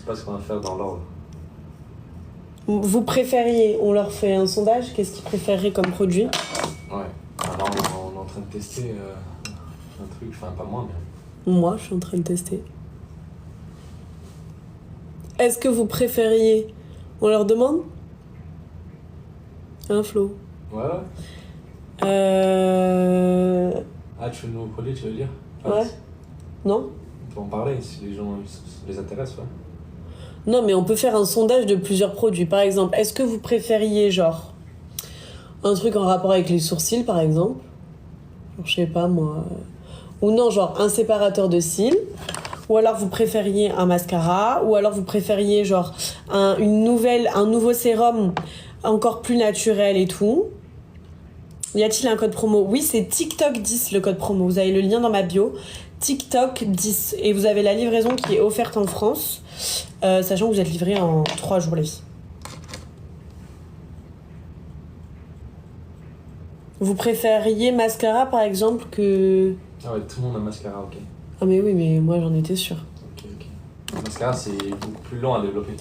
pas ce qu'on va faire dans l'ordre. Vous préfériez, on leur fait un sondage, qu'est-ce qu'ils préféreraient comme produit? Ouais. Alors on est en train de tester un truc, enfin pas moi, mais... Moi, je suis en train de tester. Est-ce que vous préfériez, on leur demande? Un Flo. Ouais. Ah, tu fais de nouveaux produits, tu veux dire? Enfin, Ouais. Non? On peut en parler si les gens les intéressent, ouais. Non, mais on peut faire un sondage de plusieurs produits. Par exemple, est-ce que vous préfériez, genre, un truc en rapport avec les sourcils, par exemple? Genre, je sais pas, moi... Ou non, genre, un séparateur de cils. Ou alors, vous préfériez un mascara. Ou alors, vous préfériez, genre, un nouveau sérum encore plus naturel et tout. Y a-t-il un code promo? Oui, c'est TikTok 10, le code promo. Vous avez le lien dans ma bio. TikTok 10. Et vous avez la livraison qui est offerte en France. Sachant que vous êtes livré en 3 jours, les filles. Vous préfériez mascara, par exemple, que... Ah ouais, tout le monde a mascara, ok. Ah mais oui, mais moi j'en étais sûre. Ok. Le mascara, c'est beaucoup plus long à développer.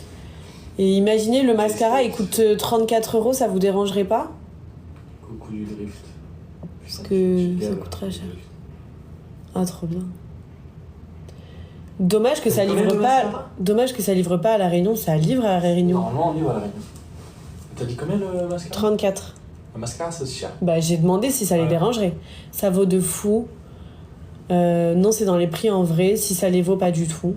Et imaginez, le mascara, il coûte 34 €, ça vous dérangerait pas? Coucou du drift. Parce que ça coûte très cher. Ah, trop bien. Dommage que ça livre pas. Dommage que ça livre pas à La Réunion. Ça livre à La Réunion. Normalement, on livre à La Réunion. T'as dit combien le mascara? 34. Le mascara, c'est aussi cher. Bah, j'ai demandé si ça les dérangerait. Ça vaut de fou. Non, c'est dans les prix en vrai. Si ça les vaut pas du tout.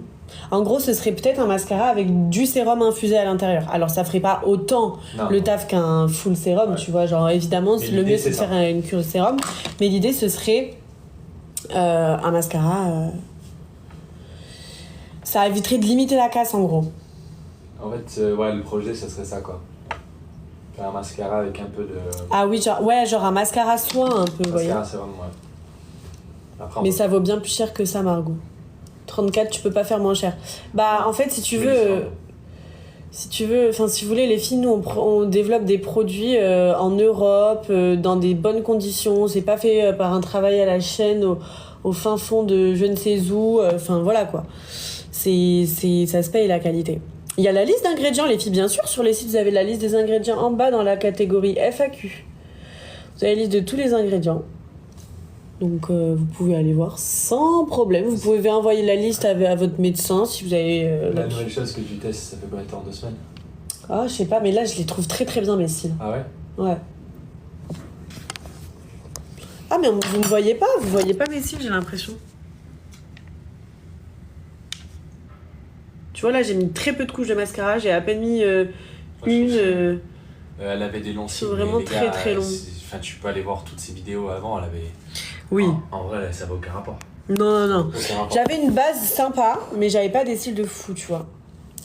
En gros, ce serait peut-être un mascara avec du sérum infusé à l'intérieur. Alors, ça ferait pas autant le taf qu'un full sérum, tu vois. Genre, évidemment, le mieux, c'est de faire une cure de sérum. Mais l'idée, ce serait un mascara... Ça éviterait de limiter la casse, en gros. En fait, ouais, le projet, ce serait ça, quoi. Faire un mascara avec un peu de... Ah oui, genre un mascara soin, un peu, voyez. Mascara, c'est vraiment, ouais. Après, mais ça vaut bien plus cher que ça, Margot. 34, tu peux pas faire moins cher. Bah, en fait, si tu veux, si vous voulez, les filles, nous, on développe des produits en Europe, dans des bonnes conditions. C'est pas fait par un travail à la chaîne, au fin fond de je ne sais où. Enfin, voilà, quoi. Ça se paye la qualité. Il y a la liste d'ingrédients, les filles, bien sûr. Sur les sites, vous avez la liste des ingrédients en bas dans la catégorie FAQ. Vous avez la liste de tous les ingrédients. Donc, vous pouvez aller voir sans problème. Vous pouvez envoyer la liste à votre médecin si vous avez... la nouvelle chose que tu testes, ça fait combien de temps? 2 semaines? Ah, je sais pas, mais là, je les trouve très très bien, mes cils. Ah ouais? Ouais. Ah, mais vous ne voyez pas? Vous voyez pas mes cils, j'ai l'impression. Tu vois, là, j'ai mis très peu de couches de mascara. J'ai à peine mis une... elle avait des longs cils. Vraiment très très longs. Enfin, tu peux aller voir toutes ses vidéos avant, elle avait... Oui. En vrai, ça n'a aucun rapport. Non. J'avais une base sympa, mais j'avais pas des cils de fou, tu vois.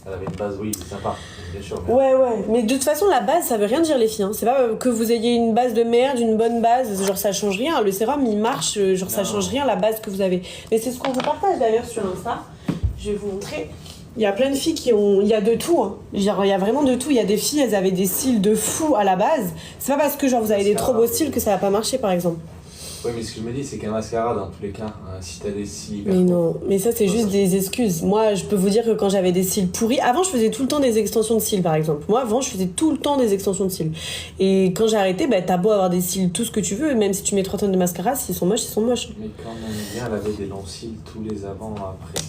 Elle avait une base, oui, sympa, bien sûr. Mais... Ouais. Mais de toute façon, la base, ça veut rien dire, les filles. Hein. C'est pas que vous ayez une base de merde, une bonne base, genre ça change rien. Le sérum, il marche, genre ça change rien, la base que vous avez. Mais c'est ce qu'on vous partage d'ailleurs sur Insta. Je vais vous montrer. Il y a plein de filles qui ont... Il y a de tout, hein. Genre, il y a vraiment de tout. Il y a des filles, elles avaient des cils de fou à la base. C'est pas parce que genre vous avez des trop beaux cils que ça va pas marcher, par exemple. Oui, mais ce que je me dis, c'est qu'un mascara, dans tous les cas, si t'as des cils... Mais non, mais ça, c'est juste des excuses. Moi, je peux vous dire que quand j'avais des cils pourris... Avant, je faisais tout le temps des extensions de cils, par exemple. Moi, avant, je faisais tout le temps des extensions de cils. Et quand j'ai arrêté, bah, t'as beau avoir des cils, tout ce que tu veux, même si tu mets 3 tonnes de mascara, s'ils sont moches, ils sont moches. Mais quand même bien, elle avait des longs cils tous les avant, après.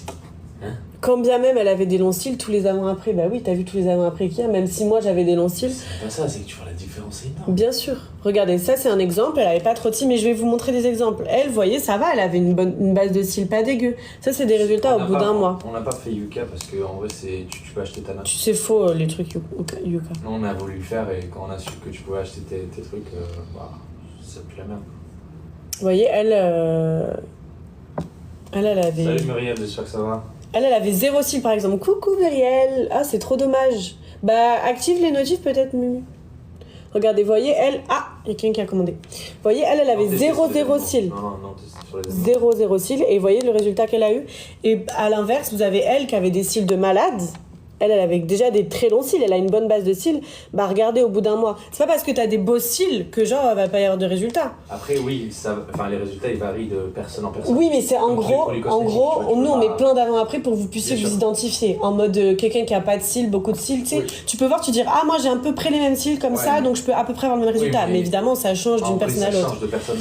Hein? Quand bien même elle avait des longs cils tous les avant après, bah oui, t'as vu tous les avant après qu'il y a, même si moi j'avais des longs cils. C'est pas ça, c'est que tu vois la différence énorme. Bien sûr. Regardez, ça c'est un exemple, elle avait pas trop de cils, mais je vais vous montrer des exemples. Elle, vous voyez, ça va, elle avait une base de cils pas dégueu. Ça c'est des résultats au bout d'un mois. On n'a pas fait Yuka parce que en vrai tu peux acheter ta note. C'est faux les trucs Yuka. Non, on a voulu le faire et quand on a su que tu pouvais acheter tes trucs, ça pue la merde. Vous voyez, elle avait... Salut Muriel, j'espère que ça va. Elle avait 0 cils par exemple. Coucou Muriel. Ah, c'est trop dommage. Bah, active les notifs peut-être, Mumu. Regardez, vous voyez, elle... Ah, il y a quelqu'un qui a commandé. Vous voyez, elle avait 0 cils. Non, sur les 0 cils. Et vous voyez le résultat qu'elle a eu. Et à l'inverse, vous avez elle qui avait des cils de malade. Elle avait déjà des très longs cils, elle a une bonne base de cils. Bah regardez au bout d'un mois. C'est pas parce que t'as des beaux cils que genre va pas y avoir de résultats. Après, oui, les résultats ils varient de personne en personne. Oui, mais c'est en Donc, gros, pour les cosmétiques, tu vois, nous on pas- met plein d'avant-après pour que vous puissiez Bien vous sûr. identifier. En mode quelqu'un qui a pas de cils, beaucoup de cils, tu sais. Oui. Tu peux voir, tu dire, ah moi j'ai à peu près les mêmes cils comme Ouais. ça, donc je peux à peu près avoir le même résultat. mais- Mais évidemment, ça change d'une En vrai, personne à ça l'autre. change de personne,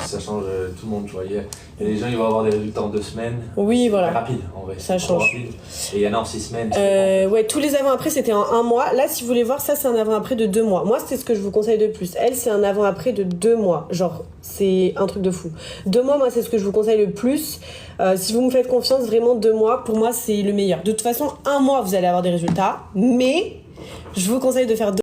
ça change tout le monde, tu vois. Il y a des gens, ils vont avoir des résultats en 2 semaines. Oui, C'est voilà. très rapide, en vrai. Ça c'est trop change. rapide. Et il y en a en 6 semaines. Ouais, tous les avant-après c'était en 1 mois. Là, si vous voulez voir, ça c'est un avant-après de 2 mois. Moi, c'est ce que je vous conseille de plus. Elle, c'est un avant-après de 2 mois. Genre, c'est un truc de fou. 2 mois, moi, c'est ce que je vous conseille le plus. Si vous me faites confiance, vraiment 2 mois, pour moi, c'est le meilleur. De toute façon, 1 mois, vous allez avoir des résultats. Mais je vous conseille de faire 2